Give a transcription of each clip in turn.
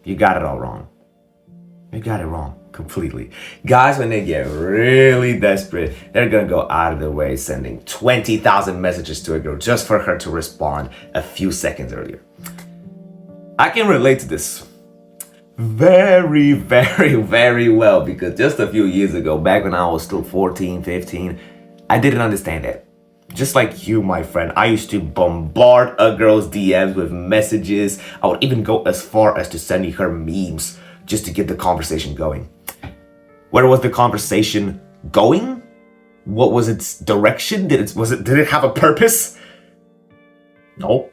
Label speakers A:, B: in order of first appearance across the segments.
A: you got it all wrong. You got it wrong completely. Guys, when they get really desperate, they're gonna go out of their way sending 20,000 messages to a girl just for her to respond a few seconds earlier. I can relate to this very, very, very well because just a few years ago, back when I was still 14, 15, I didn't understand that. Just like you, my friend, I used to bombard a girl's DMs with messages. I would even go as far as to sending her memes just to get the conversation going. Where was the conversation going? What was its direction? Did it have a purpose? No.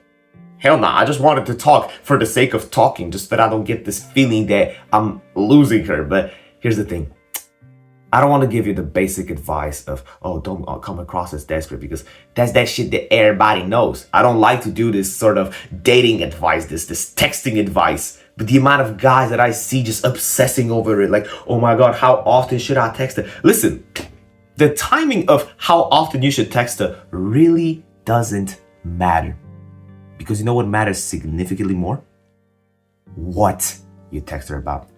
A: Hell nah, I just wanted to talk for the sake of talking, just that I don't get this feeling that I'm losing her. But here's the thing. I don't want to give you the basic advice of, oh, don't come across as desperate, because that's that shit that everybody knows. I don't like to do this sort of dating advice, this texting advice. But the amount of guys that I see just obsessing over it, like, oh my God, how often should I text her? Listen, the timing of how often you should text her really doesn't matter. Because you know what matters significantly more? What you text her about.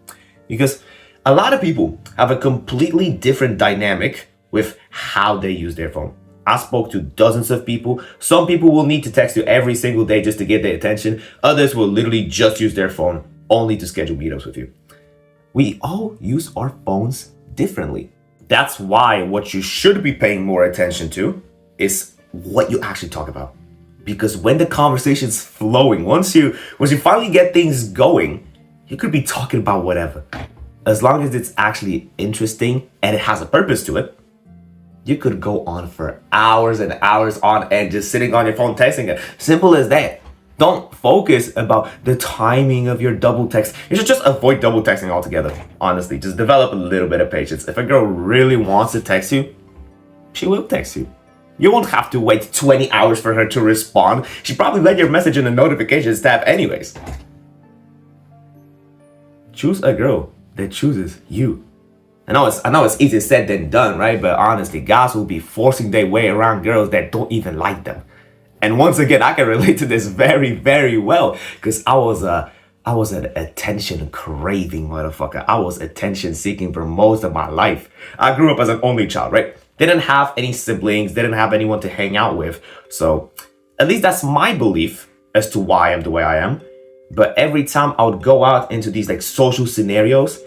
A: Because a lot of people have a completely different dynamic with how they use their phone. I spoke to dozens of people. Some people will need to text you every single day just to get their attention. Others will literally just use their phone only to schedule meetups with you. We all use our phones differently. That's why what you should be paying more attention to is what you actually talk about. Because when the conversation's flowing, once you finally get things going, you could be talking about whatever. As long as it's actually interesting and it has a purpose to it, you could go on for hours and hours on end just sitting on your phone texting it. Simple as that. Don't focus about the timing of your double text. You should just avoid double texting altogether. Honestly, just develop a little bit of patience. If a girl really wants to text you, she will text you. You won't have to wait 20 hours for her to respond. She probably read your message in the notifications tab anyways. Choose a girl that chooses you. I know it's easier said than done, right? But honestly, guys will be forcing their way around girls that don't even like them. And once again, I can relate to this very, very well because I was an attention craving motherfucker. I was attention seeking for most of my life. I grew up as an only child, right? Didn't have any siblings, didn't have anyone to hang out with. So at least that's my belief as to why I'm the way I am. But every time I would go out into these like social scenarios,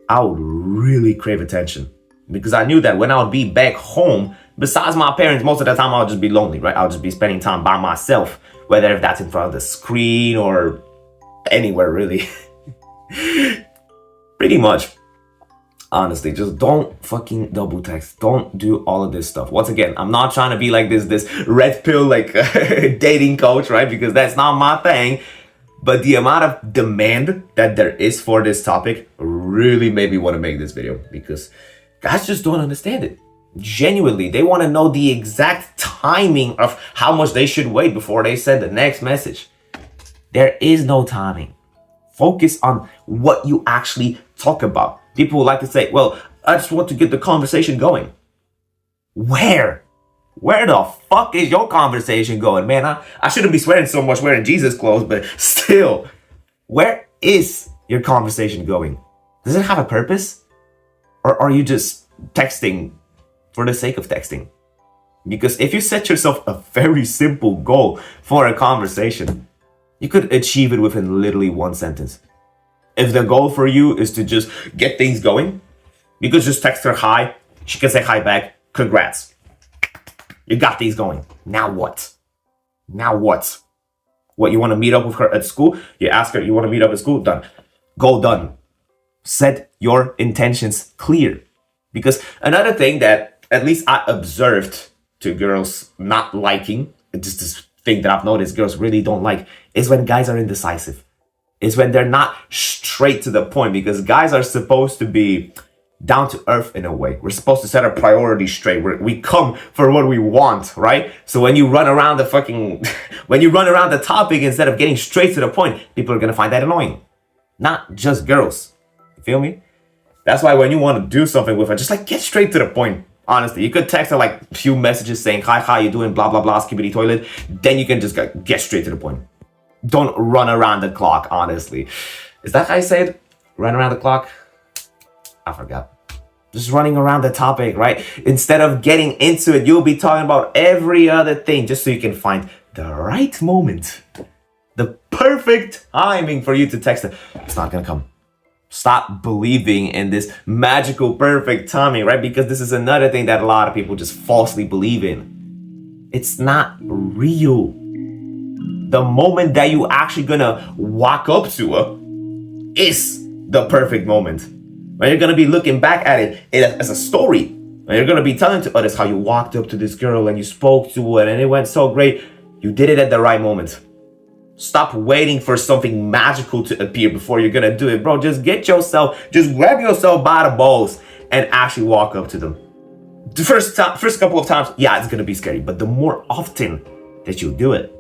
A: I would really crave attention. Because I knew that when I would be back home, besides my parents, most of the time I would just be lonely, right? I would just be spending time by myself, whether if that's in front of the screen or anywhere really. Pretty much. Honestly, just don't fucking double text. Don't do all of this stuff. Once again, I'm not trying to be like this red pill like dating coach, right? Because that's not my thing. But the amount of demand that there is for this topic really made me want to make this video because guys just don't understand it. Genuinely, they want to know the exact timing of how much they should wait before they send the next message. There is no timing. Focus on what you actually talk about. People would like to say, well, I just want to get the conversation going. Where? Where the fuck is your conversation going? Man, I shouldn't be swearing so much wearing Jesus clothes, but still, where is your conversation going? Does it have a purpose? Or are you just texting for the sake of texting? Because if you set yourself a very simple goal for a conversation, you could achieve it within literally one sentence. If the goal for you is to just get things going, you could just text her hi. She can say hi back. Congrats. You got things going. Now what? Now what? What, you want to meet up with her at school? You ask her, you want to meet up at school? Done. Goal done. Set your intentions clear. Because another thing that at least I observed to girls not liking, just this thing that I've noticed girls really don't like, is when guys are indecisive. Is when they're not straight to the point, because guys are supposed to be down to earth in a way. We're supposed to set our priorities straight. We come for what we want, right? So when you run around when you run around the topic instead of getting straight to the point, people are going to find that annoying. Not just girls. You feel me? That's why when you want to do something with her, just like get straight to the point. Honestly, you could text her like a few messages saying, hi, how you doing? Blah, blah, blah, skibbity toilet. Then you can just get straight to the point. Don't run around the clock, honestly. Is that how you say it? Run around the clock? I forgot. Just running around the topic, right? Instead of getting into it, you'll be talking about every other thing just so you can find the right moment, the perfect timing for you to text it. It's not gonna come. Stop believing in this magical perfect timing, right? Because this is another thing that a lot of people just falsely believe in. It's not real. The moment that you actually gonna walk up to her is the perfect moment. When you're gonna be looking back at it as a story. And you're gonna be telling to others how you walked up to this girl and you spoke to her and it went so great. You did it at the right moment. Stop waiting for something magical to appear before you're gonna do it, bro. Just grab yourself by the balls and actually walk up to them. The first couple of times, yeah, it's gonna be scary, but the more often that you do it,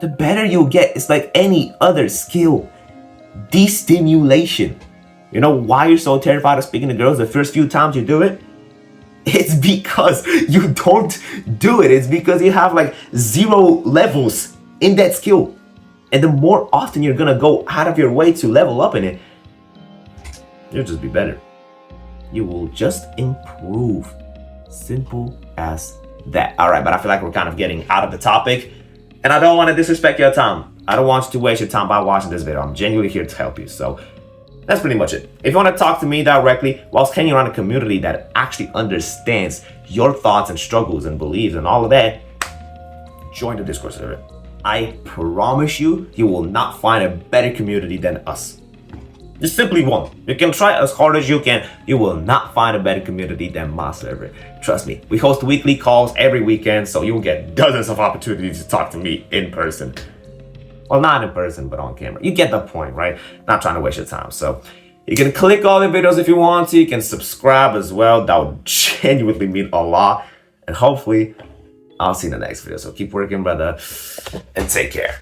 A: the better you'll get. It's like any other skill. Destimulation. You know why you're so terrified of speaking to girls the first few times you do it? It's because you don't do it. It's because you have like 0 levels in that skill. And the more often you're gonna go out of your way to level up in it, you'll just be better. You will just improve. Simple as that. All right, but I feel like we're kind of getting out of the topic. And I don't want to disrespect your time. I don't want you to waste your time by watching this video. I'm genuinely here to help you. So that's pretty much it. If you want to talk to me directly whilst hanging around a community that actually understands your thoughts and struggles and beliefs and all of that, join the Discord server. I promise you, you will not find a better community than us. You simply won't. You can try as hard as you can. You will not find a better community than my server. Trust me. We host weekly calls every weekend, so you will get dozens of opportunities to talk to me in person. Well, not in person, but on camera. You get the point, right? Not trying to waste your time. So you can click all the videos if you want to. You can subscribe as well. That would genuinely mean a lot. And hopefully, I'll see you in the next video. So keep working, brother, and take care.